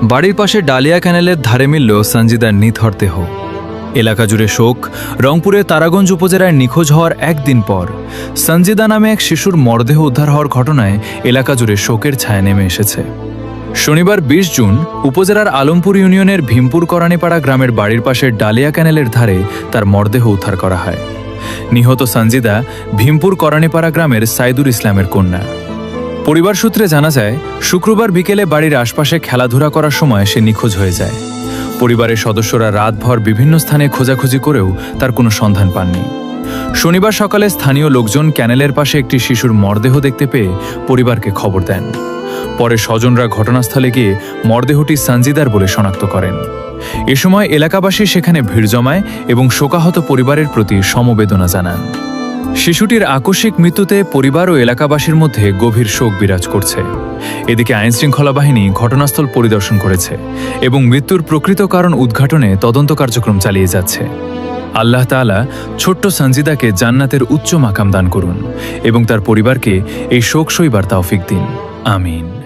বাড়ির পাশে ডালিয়া ক্যানেলের ধারে মিলল সঞ্জিদার নিথর দেহ। এলাকা জুড়ে শোক। রংপুরের তারাগঞ্জ উপজেলায় নিখোঁজ হওয়ার একদিন পর সঞ্জিদা নামে এক শিশুর মরদেহ উদ্ধার হওয়ার ঘটনায় এলাকা জুড়ে শোকের ছায়া নেমে এসেছে। শনিবার ২০ জুন উপজেলার আলমপুর ইউনিয়নের ভীমপুর করানিপাড়া গ্রামের বাড়ির পাশের ডালিয়া ক্যানেলের ধারে তার মরদেহ উদ্ধার করা হয়। নিহত সঞ্জিদা ভীমপুর করানিপাড়া গ্রামের সাইদুল ইসলামের কন্যা। পরিবার সূত্রে জানা যায়, শুক্রবার বিকেলে বাড়ির আশপাশে খেলাধুলা করার সময় সে নিখোঁজ হয়ে যায়। পরিবারের সদস্যরা রাতভর বিভিন্ন স্থানে খোঁজাখুঁজি করেও তার কোনো সন্ধান পাননি। শনিবার সকালে স্থানীয় লোকজন ক্যানেলের পাশে একটি শিশুর মরদেহ দেখতে পেয়ে পরিবারকে খবর দেন। পরে স্বজনরা ঘটনাস্থলে গিয়ে মরদেহটি সঞ্জিদার বলে শনাক্ত করেন। এ সময় এলাকাবাসী সেখানে ভিড় জমায় এবং শোকাহত পরিবারের প্রতি সমবেদনা জানান। শিশুটির আকস্মিক মৃত্যুতে পরিবার ও এলাকাবাসীর মধ্যে গভীর শোক বিরাজ করছে। এদিকে আইনশৃঙ্খলা বাহিনী ঘটনাস্থল পরিদর্শন করেছে এবং মৃত্যুর প্রকৃত কারণ উদ্ঘাটনে তদন্ত কার্যক্রম চালিয়ে যাচ্ছে। আল্লাহ তাআলা ছোট্ট সঞ্জিদাকে জান্নাতের উচ্চ মাকাম দান করুন এবং তার পরিবারকে এই শোক সইবার তৌফিক দিন। আমিন।